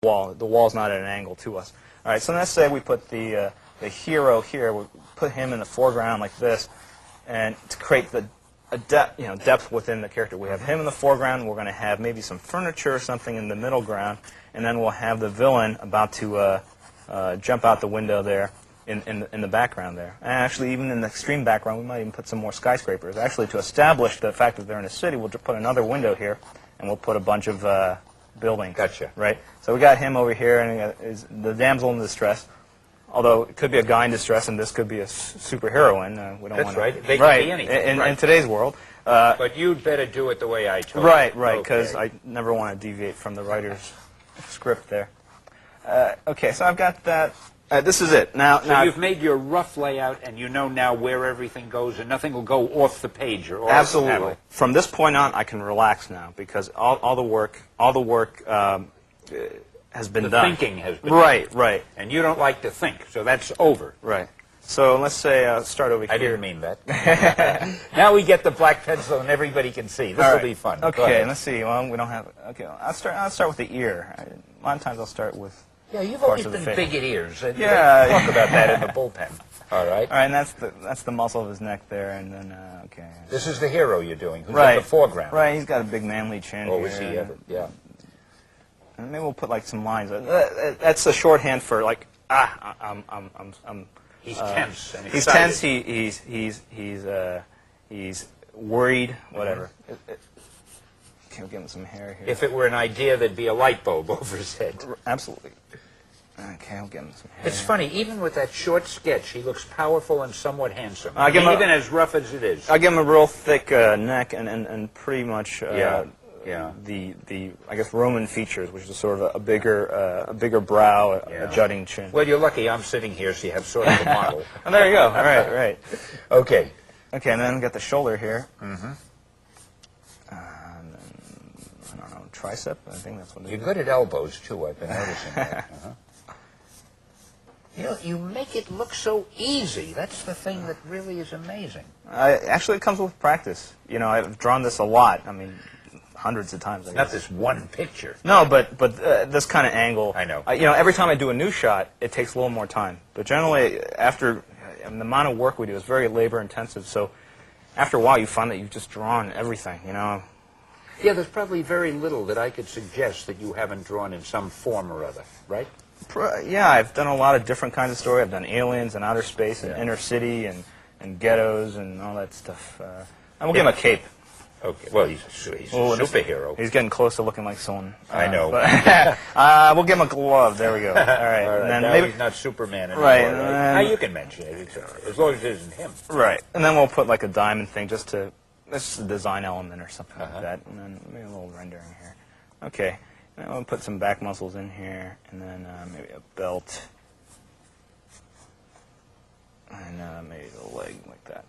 wall. The wall's not at an angle to us. All right, so let's say we put the hero here. We put him in the foreground like this, and to create a depth within the character. We have him in the foreground. We're going to have maybe some furniture or something in the middle ground, and then we'll have the villain about to jump out the window there in the background there. And actually, even in the extreme background, we might even put some more skyscrapers. Actually, to establish the fact that they're in a city, we'll just put another window here, and we'll put a bunch of buildings. Gotcha. Right? So we got him over here, and is the damsel in distress. Although it could be a guy in distress, and this could be a superheroine. We don't That's want right. They can be anything. In today's world. But you'd better do it the way I told Right, you. right, because Okay. I never want to deviate from the writer's script there. Okay, so I've got that. This is it. So you've made your rough layout, and you know now where everything goes, and nothing will go off the page or off absolutely. the panel. From this point on, I can relax now because all the work has been The done. thinking has been Right, done. right, And you don't like to think, so that's over. right. So let's say start over here. I didn't mean that. Now we get the black pencil, and everybody can see. This will be fun. Go Okay, ahead. let's see. Well, we don't have. Okay, I'll start with the ear. A lot of times I'll start with. Yeah, you've parts always of the been face. big at ears. Yeah. Talk about that in the bullpen. All right. All right, and that's the muscle of his neck there, and then okay. This is the hero you're doing, who's Right. in the foreground. Right, he's got a big manly chin. Oh, here, is he ever? Yeah. And maybe we'll put like some lines. That's a shorthand for like He's tense. And he's excited. tense. He's worried. Whatever. Okay, we'll give him some hair here. If it were an idea, there'd be a light bulb over his head. Absolutely. Okay, I'll give him some hair. It's funny, even with that short sketch, he looks powerful and somewhat handsome. I'll give him even as rough as it is. I'll give him a real thick neck and pretty much the I guess Roman features, which is sort of a bigger brow, a jutting chin. Well, you're lucky I'm sitting here, so you have sort of a model. Oh, there you go. All right. Okay. Okay, and then get the shoulder here. Mm-hmm. And then, I don't know, tricep. I think that's what it You're is. good at elbows, too, I've been noticing that. You know, you make it look so easy. That's the thing that really is amazing. Actually, it comes with practice. You know, I've drawn this a lot. I mean, hundreds of times. I Not guess. this one picture. No, but this kind of angle. I know. You know, every time I do a new shot, it takes a little more time. But generally, after the amount of work we do is very labor intensive. So after a while, you find that you've just drawn everything. You know. Yeah, there's probably very little that I could suggest that you haven't drawn in some form or other, right? Yeah, I've done a lot of different kinds of story. I've done aliens and outer space and inner city and ghettos and all that stuff. And we'll give him a cape. Okay. Well, he's a superhero. He's getting close to looking like someone. I know. But, we'll give him a glove. There we go. All right. All right. And then Now maybe, he's not Superman anymore. Right, Right. and Now you can mention it. It's all right, as long as it isn't him. right. And then we'll put like a diamond thing just to, that's just a design element or something like that. And then maybe a little rendering here. Okay. And we'll put some back muscles in here. And then maybe a belt. And maybe the leg like that.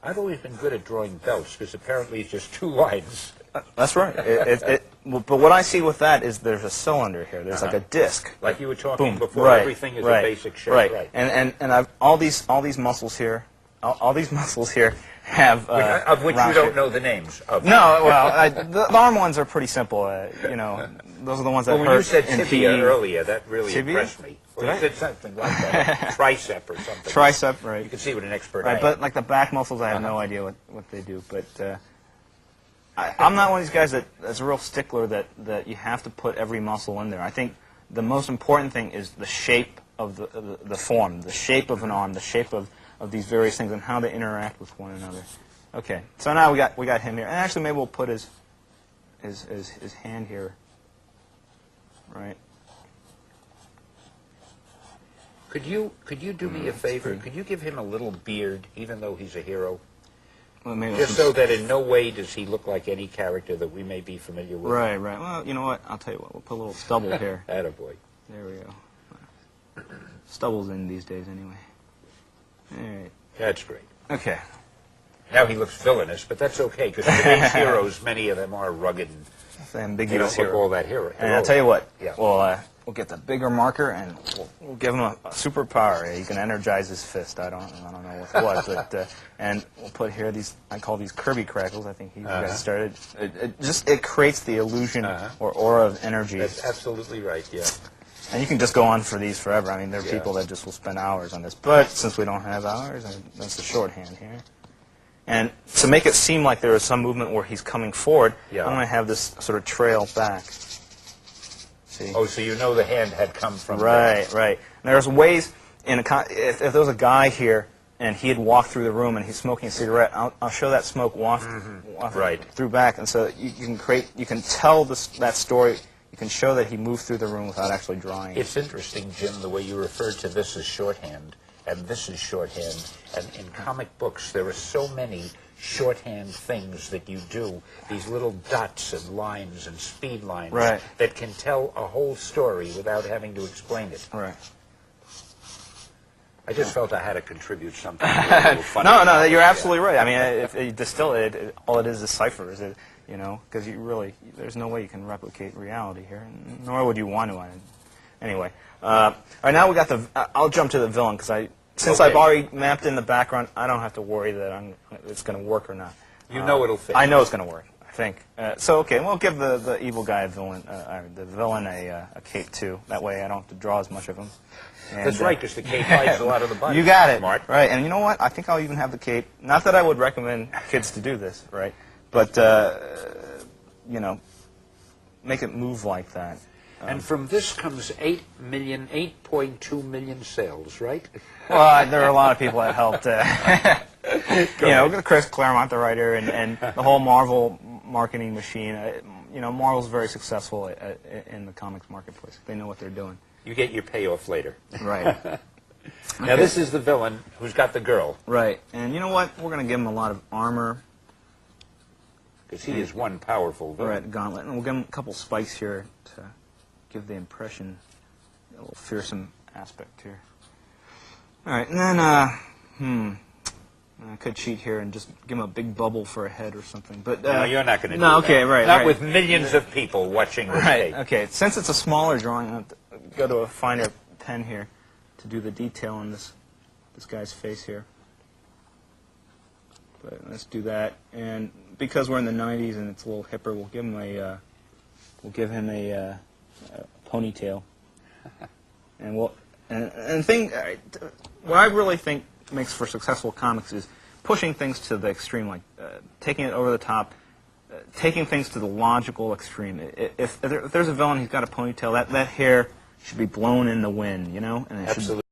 I've always been good at drawing belts because apparently it's just two lines. That's right. But what I see with that is there's a cylinder here. There's like a disc. Like you were talking Boom. before, Right. everything is right. a basic shape. Right. And I've all these muscles here. All these muscles here have of which you round don't shape. know the names of. No, well, the arm ones are pretty simple. You know, those are the ones that Well, hurt. when you said in tibia PE. earlier, that really Tibia? impressed me. Well, Did you I? said something like that, tricep or something. Tricep, right? You can see what an expert Right, I but am. like the back muscles, I have no idea what they do. But I'm not one of these guys that's a real stickler that you have to put every muscle in there. I think the most important thing is the shape of the form, the shape of an arm, the shape of these various things, and how they interact with one another. Okay, so now we got him here, and actually maybe we'll put his hand here, right? Could you do me a favor? Could you give him a little beard, even though he's a hero? Well, maybe Just so that in no way does he look like any character that we may be familiar with. Right. Well, you know what? I'll tell you what. We'll put a little stubble here. Attaboy. There we go. Stubble's in these days, anyway. All right. That's great. Okay. Now he looks villainous, but that's okay, because today's heroes, many of them are rugged and It's the They ambiguous don't look hero. all that hero. And I'll tell you what, Yeah. we'll get the bigger marker and we'll give him a superpower. He can energize his fist. I don't know with what, but and we'll put here these. I call these Kirby crackles. I think he got started. It creates the illusion or aura of energy. That's absolutely right. Yeah. And you can just go on for these forever. I mean, there are people that just will spend hours on this. But since we don't have hours, that's the shorthand here. And to make it seem like there is some movement where he's coming forward, I'm going to have this sort of trail back. See? Oh, so you know the hand had come from Right, there. right. And there's ways, if there was a guy here and he had walked through the room and he's smoking a cigarette, I'll show that smoke waft through back. And so you can tell that story. You can show that he moved through the room without actually drawing it. It's interesting, Jim, the way you referred to this as shorthand, and this is shorthand. And in comic books, there are so many shorthand things that you do, these little dots and lines and speed lines that can tell a whole story without having to explain it. Right. I just felt I had to contribute something. A little funny. No, you're absolutely right. I mean, if you distill it, all it is ciphers. You know, because there's no way you can replicate reality here, nor would you want to. Anyway, all right, now we got I'll jump to the villain because since I've already mapped in the background, I don't have to worry that it's going to work or not. You know it'll fit. I know it's going to work. I think. So okay, we'll give the evil guy the villain a cape too. That way, I don't have to draw as much of him. And, that's right, because the cape hides a lot of the body. You got it. Smart. Right, and you know what? I think I'll even have the cape. Not that I would recommend kids to do this, right? But, you know, make it move like that. And from this comes 8.2 million sales, right? Well, there are a lot of people that helped. You know, Chris Claremont, the writer, and the whole Marvel marketing machine. You know, Marvel's very successful in the comics marketplace. They know what they're doing. You get your payoff later. Right. Now, this is the villain who's got the girl. Right. And you know what? We're going to give him a lot of armor. Because he is one powerful villain. Right, gauntlet. And we'll give him a couple spikes here to give the impression, a little fearsome aspect here. All right, and then, I could cheat here and just give him a big bubble for a head or something. But no, you're not going to do that. Okay, right. Not with millions of people watching this tape. Okay. Since it's a smaller drawing, I'll have to go to a finer pen here to do the detail on this guy's face here. But let's do that. And because we're in the 90s and it's a little hipper, we'll give him a ponytail. And what I really think makes for successful comics is pushing things to the extreme, like taking it over the top, taking things to the logical extreme. If there's a villain, he's got a ponytail. That hair should be blown in the wind, you know, and it should